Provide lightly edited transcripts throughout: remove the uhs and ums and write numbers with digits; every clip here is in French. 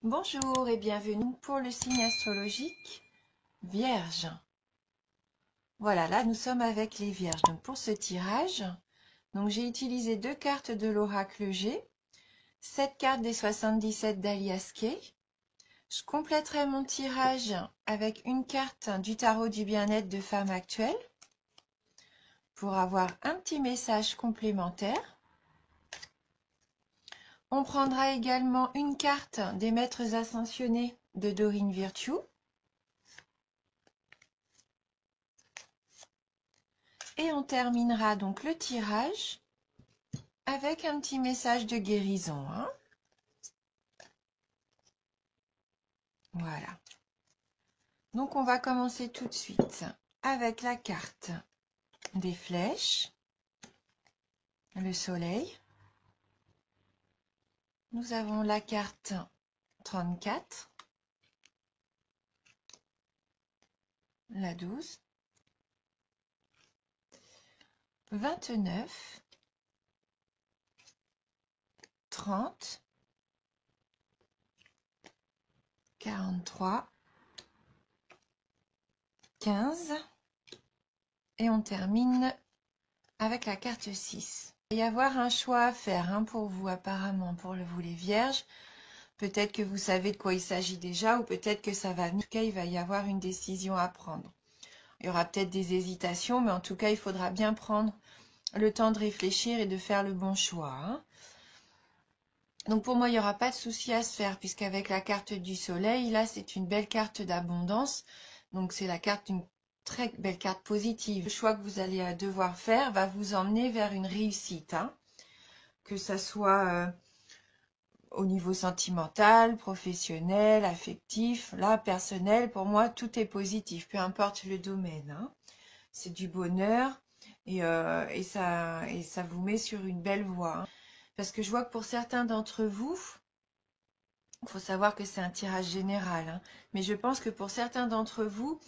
Bonjour et bienvenue pour le signe astrologique Vierge. Voilà, là nous sommes avec les Vierges. Donc pour ce tirage, j'ai utilisé deux cartes de l'oracle G, 7 cartes des 77 d'Alias Kay. Je compléterai mon tirage avec une carte du tarot du bien-être de femme actuelle pour avoir un petit message complémentaire. On prendra également une carte des maîtres ascensionnés de Dorine Virtue. Et on terminera donc le tirage avec un petit message de guérison. Voilà. Donc on va commencer tout de suite avec la carte des flèches, le soleil. Nous avons la carte 34, la 12, 29, 30, 43, 15 et on termine avec la carte 6. Il va y avoir un choix à faire pour vous apparemment, pour vous les vierges. Peut-être que vous savez de quoi il s'agit déjà ou peut-être que ça va venir. En tout cas, il va y avoir une décision à prendre. Il y aura peut-être des hésitations, mais en tout cas, il faudra bien prendre le temps de réfléchir et de faire le bon choix. Donc pour moi, il n'y aura pas de souci à se faire puisqu'avec la carte du soleil, là, c'est une belle carte d'abondance. Donc c'est la carte d'une très belle carte positive. Le choix que vous allez devoir faire va vous emmener vers une réussite. Que ça soit au niveau sentimental, professionnel, affectif, là, personnel, pour moi, tout est positif, peu importe le domaine. C'est du bonheur et ça vous met sur une belle voie. Parce que je vois que pour certains d'entre vous, il faut savoir que c'est un tirage général, mais je pense que pour certains d'entre vous,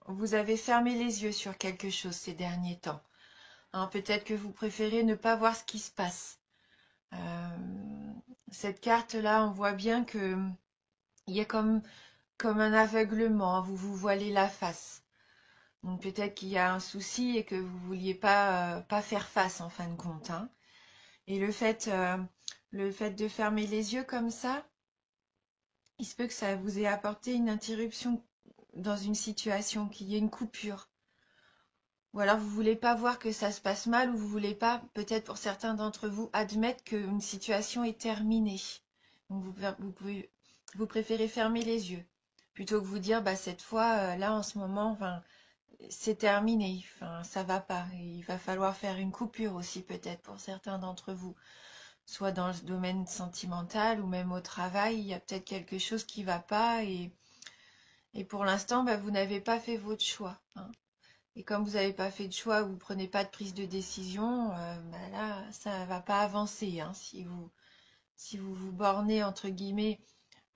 vous avez fermé les yeux sur quelque chose ces derniers temps. Peut-être que vous préférez ne pas voir ce qui se passe. Cette carte-là, on voit bien que il y a comme un aveuglement, vous vous voilez la face. Donc peut-être qu'il y a un souci et que vous ne vouliez pas faire face en fin de compte. Et le fait de fermer les yeux comme ça, il se peut que ça vous ait apporté une interruption dans une situation, qu'il y ait une coupure. Ou alors vous ne voulez pas voir que ça se passe mal ou vous ne voulez pas, peut-être pour certains d'entre vous, admettre qu'une situation est terminée. Donc vous préférez fermer les yeux plutôt que vous dire cette fois, là en ce moment, c'est terminé, ça va pas. Il va falloir faire une coupure aussi peut-être pour certains d'entre vous, soit dans le domaine sentimental ou même au travail, il y a peut-être quelque chose qui va pas et pour l'instant, vous n'avez pas fait votre choix. Et comme vous n'avez pas fait de choix, vous ne prenez pas de prise de décision, là, ça ne va pas avancer. Si vous vous bornez, entre guillemets,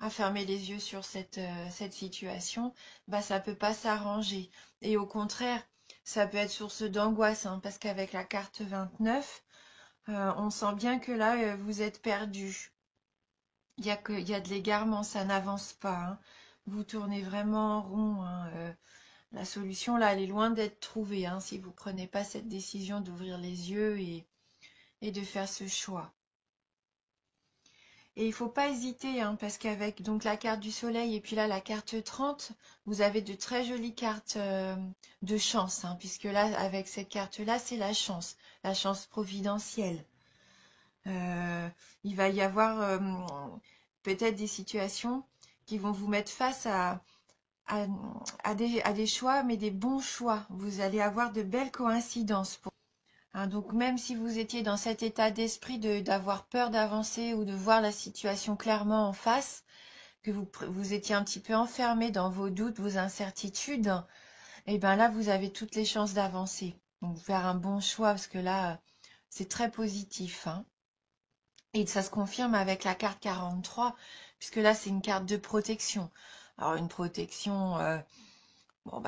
à fermer les yeux sur cette situation, ça ne peut pas s'arranger. Et au contraire, ça peut être source d'angoisse, parce qu'avec la carte 29, on sent bien que là, vous êtes perdu. Il y a de l'égarement, ça n'avance pas. Vous tournez vraiment en rond. La solution, là, elle est loin d'être trouvée, si vous ne prenez pas cette décision d'ouvrir les yeux et de faire ce choix. Et il ne faut pas hésiter, parce qu'avec donc la carte du soleil et puis là, la carte 30, vous avez de très jolies cartes de chance, puisque là, avec cette carte-là, c'est la chance providentielle. Il va y avoir peut-être des situations qui vont vous mettre face à des choix, mais des bons choix. Vous allez avoir de belles coïncidences. Donc même si vous étiez dans cet état d'esprit d'avoir peur d'avancer ou de voir la situation clairement en face, que vous étiez un petit peu enfermé dans vos doutes, vos incertitudes, et bien là, vous avez toutes les chances d'avancer. Donc faire un bon choix, parce que là, c'est très positif. Et ça se confirme avec la carte 43, puisque là, c'est une carte de protection. Alors, une protection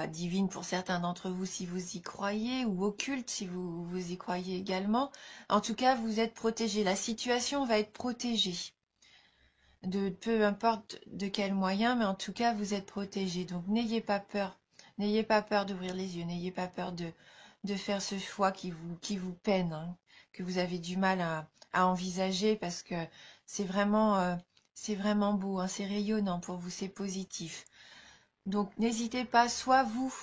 divine pour certains d'entre vous si vous y croyez, ou occulte si vous y croyez également. En tout cas, vous êtes protégé. La situation va être protégée. de peu importe de quel moyen, mais en tout cas, vous êtes protégé. Donc, n'ayez pas peur. N'ayez pas peur d'ouvrir les yeux. N'ayez pas peur de faire ce choix qui vous peine, hein, que vous avez du mal à envisager parce que c'est vraiment beau, hein, c'est rayonnant pour vous, c'est positif. Donc, n'hésitez pas, soit vous,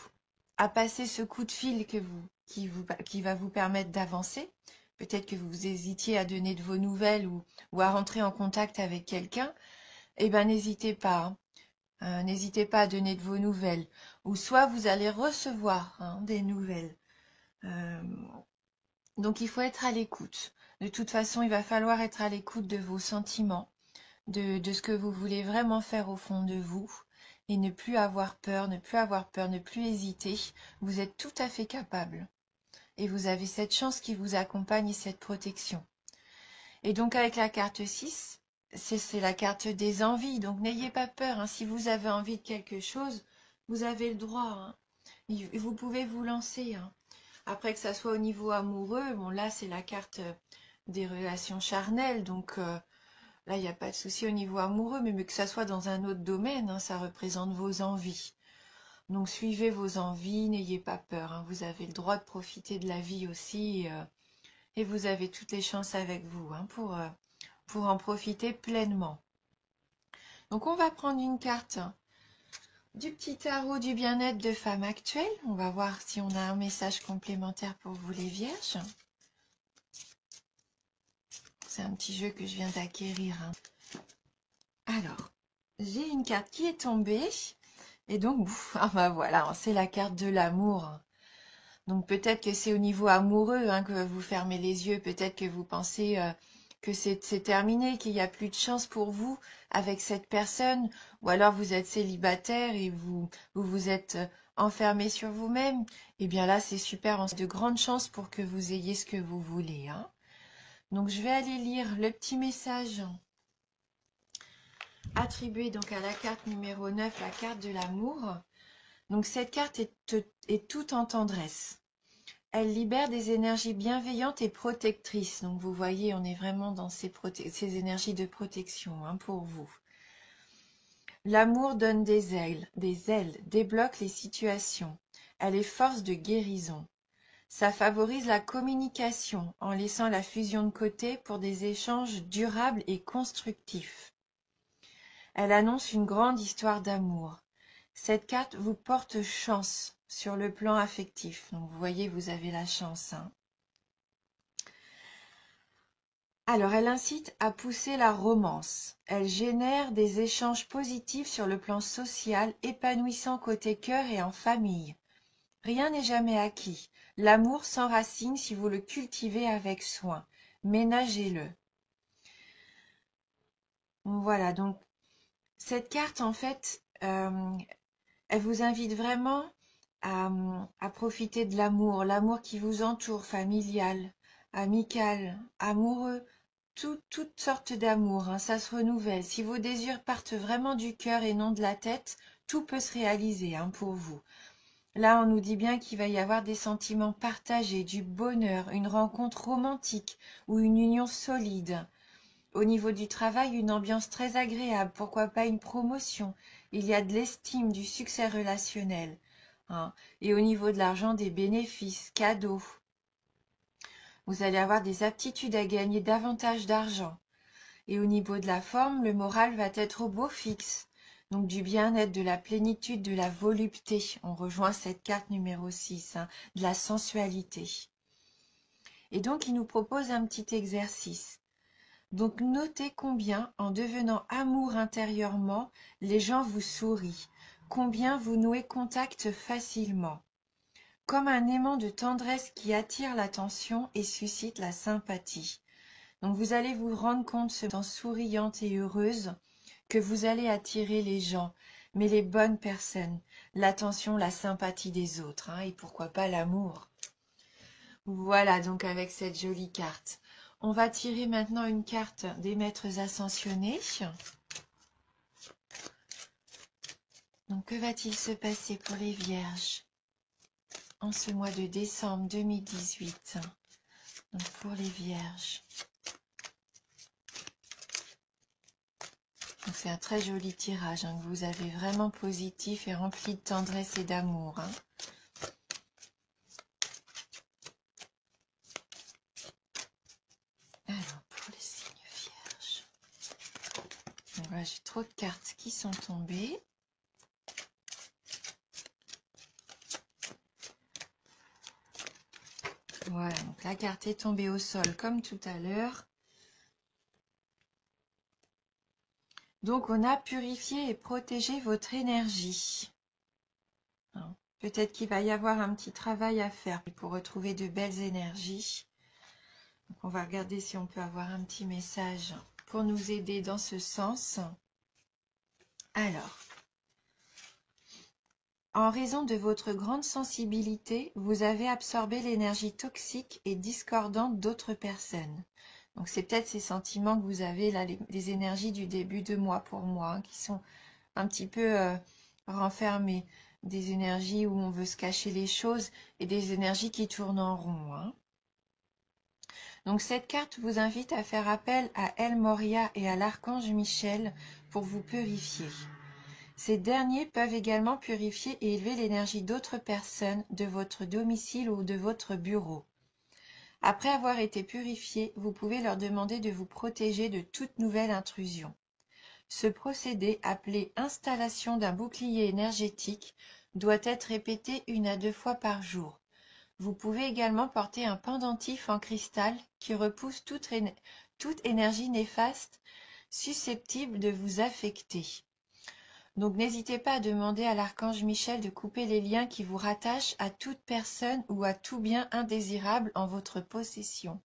à passer ce coup de fil qui va vous permettre d'avancer. Peut-être que vous hésitiez à donner de vos nouvelles ou à rentrer en contact avec quelqu'un. Eh ben, n'hésitez pas, hein. N'hésitez pas à donner de vos nouvelles. Ou soit vous allez recevoir, hein, des nouvelles. Euh, donc, il faut être à l'écoute. De toute façon, il va falloir être à l'écoute de vos sentiments, de ce que vous voulez vraiment faire au fond de vous. Et ne plus avoir peur, ne plus avoir peur, ne plus hésiter. Vous êtes tout à fait capable. Et vous avez cette chance qui vous accompagne et cette protection. Et donc avec la carte 6, c'est la carte des envies. Donc n'ayez pas peur, hein. Si vous avez envie de quelque chose, vous avez le droit, hein. Vous pouvez vous lancer, hein. Après que ça soit au niveau amoureux, bon là c'est la carte des relations charnelles. Donc là il n'y a pas de souci au niveau amoureux, mais que ça soit dans un autre domaine, hein, ça représente vos envies. Donc suivez vos envies, n'ayez pas peur, hein. Vous avez le droit de profiter de la vie aussi. Et vous avez toutes les chances avec vous, hein, pour en profiter pleinement. Donc on va prendre une carte du petit tarot du bien-être de femme actuelle. On va voir si on a un message complémentaire pour vous les vierges. C'est un petit jeu que je viens d'acquérir, hein. Alors, j'ai une carte qui est tombée. Et donc, ah bah voilà, c'est la carte de l'amour. Donc peut-être que c'est au niveau amoureux, hein, que vous fermez les yeux, peut-être que vous pensez que c'est terminé, qu'il n'y a plus de chance pour vous avec cette personne, ou alors vous êtes célibataire et vous êtes enfermé sur vous-même. Eh bien là, c'est super, de grandes chances pour que vous ayez ce que vous voulez, hein. Donc je vais aller lire le petit message attribué donc à la carte numéro 9, la carte de l'amour. Donc cette carte est toute en tendresse. Elle libère des énergies bienveillantes et protectrices. Donc vous voyez, on est vraiment dans ces énergies de protection, hein, pour vous. L'amour donne des ailes, débloque les situations. Elle est force de guérison. Ça favorise la communication en laissant la fusion de côté pour des échanges durables et constructifs. Elle annonce une grande histoire d'amour. Cette carte vous porte chance sur le plan affectif. Donc vous voyez, vous avez la chance, hein. Alors, elle incite à pousser la romance. Elle génère des échanges positifs sur le plan social, épanouissant côté cœur et en famille. Rien n'est jamais acquis. L'amour s'enracine si vous le cultivez avec soin. Ménagez-le. Voilà, donc cette carte, en fait, elle vous invite vraiment à profiter de l'amour, l'amour qui vous entoure, familial, amical, amoureux. Toutes sortes d'amour, hein, ça se renouvelle. Si vos désirs partent vraiment du cœur et non de la tête, tout peut se réaliser, hein, pour vous. Là, on nous dit bien qu'il va y avoir des sentiments partagés, du bonheur, une rencontre romantique ou une union solide. Au niveau du travail, une ambiance très agréable, pourquoi pas une promotion. Il y a de l'estime, du succès relationnel, hein. Et au niveau de l'argent, des bénéfices, cadeaux. Vous allez avoir des aptitudes à gagner davantage d'argent. Et au niveau de la forme, le moral va être au beau fixe. Donc du bien-être, de la plénitude, de la volupté. On rejoint cette carte numéro 6, hein, de la sensualité. Et donc il nous propose un petit exercice. Donc notez combien, en devenant amour intérieurement, les gens vous sourient. Combien vous nouez contact facilement. Comme un aimant de tendresse qui attire l'attention et suscite la sympathie. Donc vous allez vous rendre compte, en souriante et heureuse, que vous allez attirer les gens, mais les bonnes personnes, l'attention, la sympathie des autres, hein, et pourquoi pas l'amour. Voilà, donc avec cette jolie carte. On va tirer maintenant une carte des maîtres ascensionnés. Donc que va-t-il se passer pour les vierges en ce mois de décembre 2018? Donc pour les vierges. C'est un très joli tirage hein, que vous avez vraiment positif et rempli de tendresse et d'amour. Hein. Alors, pour les signes vierges. Voilà, j'ai trop de cartes qui sont tombées. Voilà, donc la carte est tombée au sol comme tout à l'heure. Donc, on a purifié et protégé votre énergie. Peut-être qu'il va y avoir un petit travail à faire pour retrouver de belles énergies. Donc, on va regarder si on peut avoir un petit message pour nous aider dans ce sens. Alors, en raison de votre grande sensibilité, vous avez absorbé l'énergie toxique et discordante d'autres personnes. Donc, c'est peut-être ces sentiments que vous avez là, les énergies du début de mois pour moi, hein, qui sont un petit peu renfermées. Des énergies où on veut se cacher les choses et des énergies qui tournent en rond. Hein. Donc, cette carte vous invite à faire appel à El Moria et à l'archange Michel pour vous purifier. Ces derniers peuvent également purifier et élever l'énergie d'autres personnes, de votre domicile ou de votre bureau. Après avoir été purifiés, vous pouvez leur demander de vous protéger de toute nouvelle intrusion. Ce procédé, appelé installation d'un bouclier énergétique, doit être répété 1 à 2 fois par jour. Vous pouvez également porter un pendentif en cristal qui repousse toute énergie néfaste susceptible de vous affecter. Donc n'hésitez pas à demander à l'archange Michel de couper les liens qui vous rattachent à toute personne ou à tout bien indésirable en votre possession.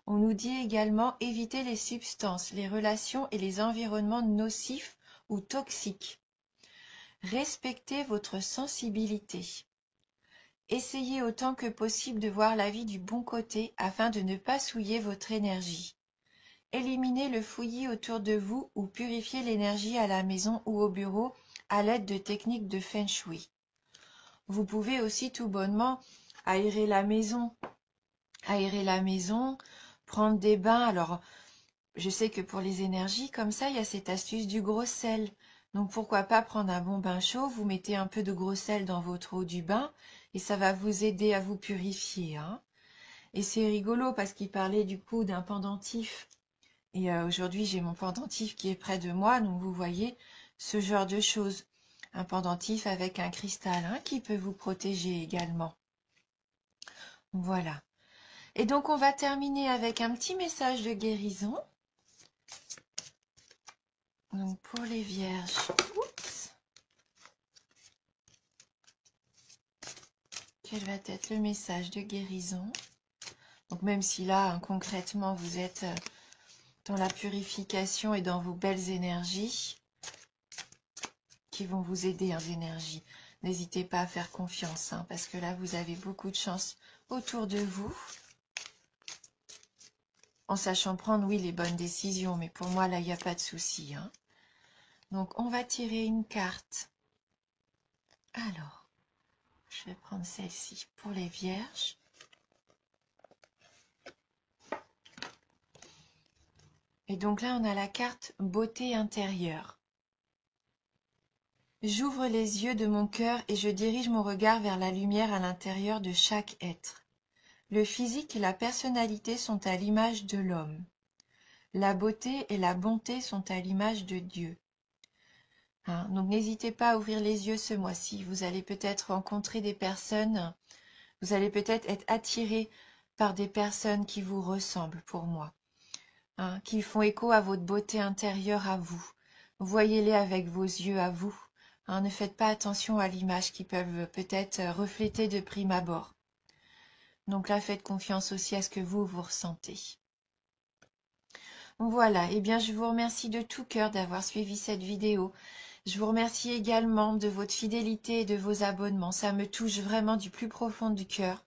On nous dit également éviter les substances, les relations et les environnements nocifs ou toxiques. Respectez votre sensibilité. Essayez autant que possible de voir la vie du bon côté afin de ne pas souiller votre énergie. Éliminez le fouillis autour de vous ou purifiez l'énergie à la maison ou au bureau à l'aide de techniques de Feng Shui. Vous pouvez aussi tout bonnement aérer la maison, prendre des bains. Alors, je sais que pour les énergies, comme ça, il y a cette astuce du gros sel. Donc, pourquoi pas prendre un bon bain chaud, vous mettez un peu de gros sel dans votre eau du bain et ça va vous aider à vous purifier. Hein. Et c'est rigolo parce qu'il parlait du coup d'un pendentif. Et aujourd'hui, j'ai mon pendentif qui est près de moi, donc vous voyez ce genre de choses. Un pendentif avec un cristal hein, qui peut vous protéger également. Voilà. Et donc, on va terminer avec un petit message de guérison. Donc, pour les vierges, oups, quel va être le message de guérison? Donc, même si là, hein, concrètement, vous êtes dans la purification et dans vos belles énergies qui vont vous aider en énergie. N'hésitez pas à faire confiance, hein, parce que là, vous avez beaucoup de chance autour de vous. En sachant prendre, oui, les bonnes décisions, mais pour moi, là, il n'y a pas de souci. Hein. Donc, on va tirer une carte. Alors, je vais prendre celle-ci pour les vierges. Et donc là, on a la carte beauté intérieure. J'ouvre les yeux de mon cœur et je dirige mon regard vers la lumière à l'intérieur de chaque être. Le physique et la personnalité sont à l'image de l'homme. La beauté et la bonté sont à l'image de Dieu. Hein, donc n'hésitez pas à ouvrir les yeux ce mois-ci. Vous allez peut-être rencontrer des personnes, vous allez peut-être être attiré par des personnes qui vous ressemblent pour moi. Hein, qui font écho à votre beauté intérieure à vous. Voyez-les avec vos yeux à vous. Hein, ne faites pas attention à l'image qui peuvent peut-être refléter de prime abord. Donc là, faites confiance aussi à ce que vous ressentez. Voilà, eh bien je vous remercie de tout cœur d'avoir suivi cette vidéo. Je vous remercie également de votre fidélité et de vos abonnements. Ça me touche vraiment du plus profond du cœur.